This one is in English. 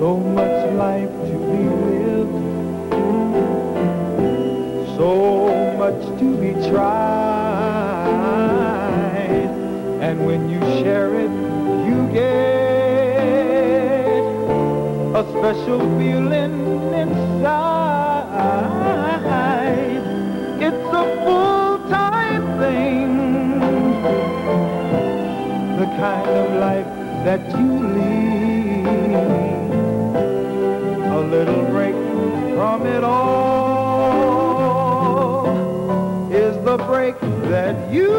So much life to be lived, so much to be tried, and when you share it, you get a special feeling inside. It's a full-time thing, the kind of life that you lead. A little break from it all is the break that you